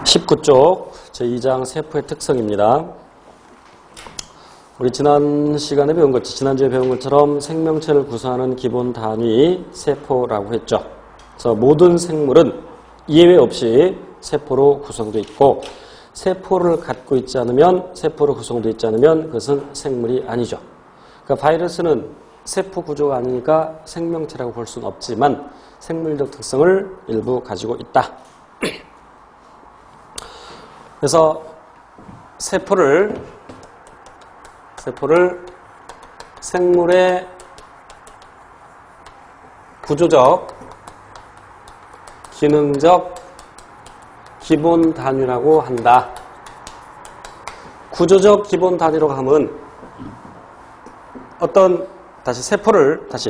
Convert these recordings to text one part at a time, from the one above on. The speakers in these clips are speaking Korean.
19쪽 제2장 세포의 특성입니다. 우리 지난 시간에 배운 것, 지난주에 배운 것처럼 생명체를 구성하는 기본 단위 세포라고 했죠. 그래서 모든 생물은 예외 없이 세포로 구성되어 있고, 세포를 갖고 있지 않으면, 세포로 구성되어 있지 않으면 그것은 생물이 아니죠. 그러니까 바이러스는 세포 구조가 아니니까 생명체라고 볼 수는 없지만 생물적 특성을 일부 가지고 있다. 그래서 세포를 생물의 구조적, 기능적 기본 단위라고 한다. 구조적 기본 단위로 하면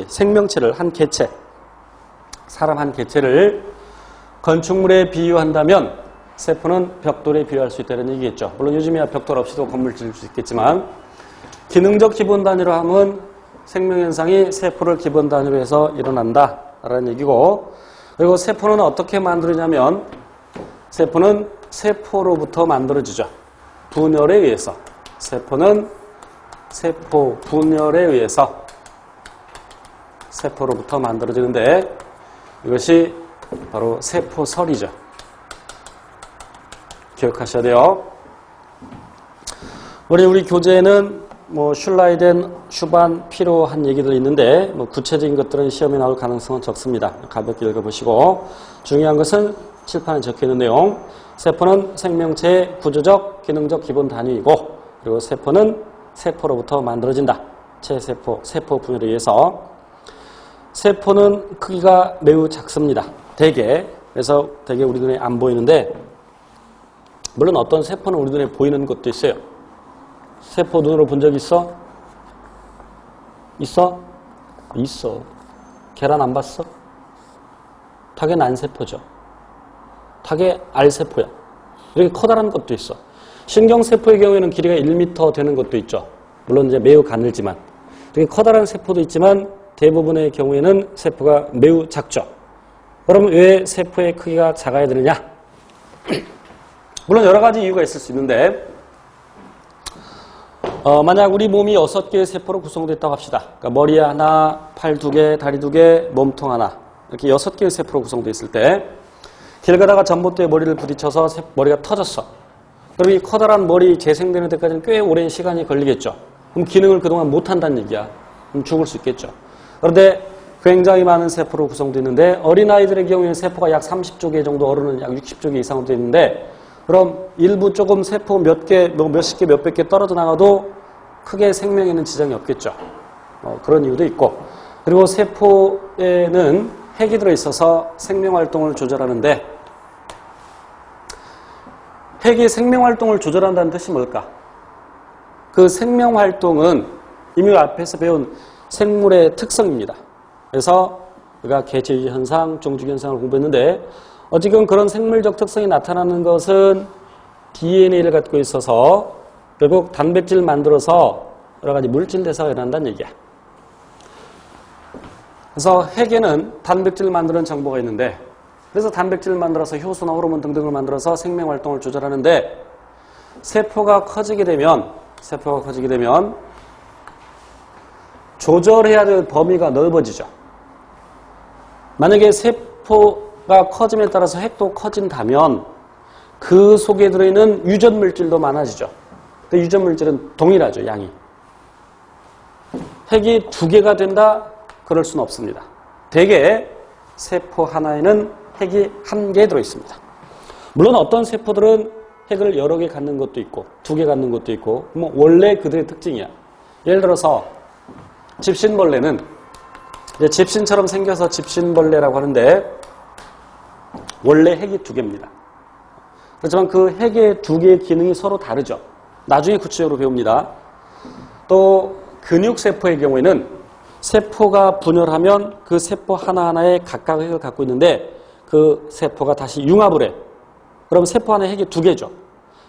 생명체를 한 개체, 사람 한 개체를 건축물에 비유한다면 세포는 벽돌에 비유할 수 있다는 얘기겠죠. 물론 요즘이야 벽돌 없이도 건물 지을 수 있겠지만, 기능적 기본 단위로 하면 생명현상이 세포를 기본 단위로 해서 일어난다라는 얘기고, 그리고 세포는 어떻게 만들어지냐면 세포는 세포로부터 만들어지죠. 분열에 의해서. 세포는 세포 분열에 의해서 세포로부터 만들어지는데, 이것이 바로 세포설이죠. 기억하셔야 돼요. 우리 교재에는 슐라이덴, 슈반, 피로 한 얘기들 있는데 구체적인 것들은 시험에 나올 가능성은 적습니다. 가볍게 읽어보시고, 중요한 것은 칠판에 적혀있는 내용. 세포는 생명체의 구조적, 기능적 기본 단위이고, 그리고 세포는 세포로부터 만들어진다. 체세포, 세포 분열에 의해서. 세포는 크기가 매우 작습니다. 그래서 대개 우리 눈에 안 보이는데, 물론 어떤 세포는 우리 눈에 보이는 것도 있어요. 세포 눈으로 본 적 있어? 있어? 있어. 계란 안 봤어? 닭의 난세포죠. 닭의 알세포야. 이렇게 커다란 것도 있어. 신경세포의 경우에는 길이가 1m 되는 것도 있죠. 물론 이제 매우 가늘지만. 이렇게 커다란 세포도 있지만 대부분의 경우에는 세포가 매우 작죠. 그럼 왜 세포의 크기가 작아야 되느냐? 물론 여러 가지 이유가 있을 수 있는데, 만약 우리 몸이 6개의 세포로 구성됐다고 합시다. 그러니까 머리 하나, 팔 2개, 다리 2개, 몸통 하나, 이렇게 6개의 세포로 구성되어 있을 때, 길 가다가 전봇대에 머리를 부딪혀서 머리가 터졌어. 그럼 이 커다란 머리 재생되는 데까지는 꽤 오랜 시간이 걸리겠죠. 그럼 기능을 그동안 못한다는 얘기야. 그럼 죽을 수 있겠죠. 그런데 굉장히 많은 세포로 구성되어 있는데, 어린아이들의 경우에는 세포가 약 30조 개 정도, 어른은 약 60조 개 이상으로 되어 있는데, 그럼 일부 조금 세포 몇십 개, 몇백 개 떨어져 나가도 크게 생명에는 지장이 없겠죠. 그런 이유도 있고. 그리고 세포에는 핵이 들어있어서 생명활동을 조절하는데, 핵이 생명활동을 조절한다는 뜻이 뭘까? 그 생명활동은 이미 앞에서 배운 생물의 특성입니다. 그래서 우리가 개체유지 현상, 종주기 현상을 공부했는데, 어쨌든 그런 생물적 특성이 나타나는 것은 DNA를 갖고 있어서 결국 단백질을 만들어서 여러 가지 물질 대사가 일어난다는 얘기야. 그래서 핵에는 단백질을 만드는 정보가 있는데, 그래서 단백질을 만들어서 효소나 호르몬 등등을 만들어서 생명활동을 조절하는데, 세포가 커지게 되면 조절해야 될 범위가 넓어지죠. 만약에 세포가 커짐에 따라서 핵도 커진다면 그 속에 들어있는 유전물질도 많아지죠. 근데 유전물질은 동일하죠, 양이. 핵이 2개가 된다? 그럴 수는 없습니다. 대개 세포 하나에는 핵이 1개 들어있습니다. 물론 어떤 세포들은 핵을 여러 개 갖는 것도 있고 2개 갖는 것도 있고, 원래 그들의 특징이야. 예를 들어서 집신벌레는 이제 집신처럼 생겨서 집신벌레라고 하는데, 원래 핵이 2개입니다. 그렇지만 그 핵의 2개의 기능이 서로 다르죠. 나중에 구체적으로 배웁니다. 또 근육세포의 경우에는 세포가 분열하면 그 세포 하나하나에 각각 핵을 갖고 있는데, 그 세포가 다시 융합을 해. 그럼 세포 하나에 핵이 2개죠.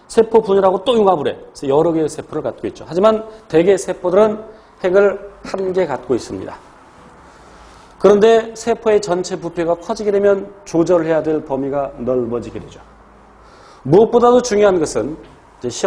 세포 분열하고 또 융합을 해. 그래서 여러 개의 세포를 갖고 있죠. 하지만 대개 세포들은 핵을 1개 갖고 있습니다. 그런데 세포의 전체 부피가 커지게 되면 조절해야 될 범위가 넓어지게 되죠. 무엇보다도 중요한 것은 이제 시험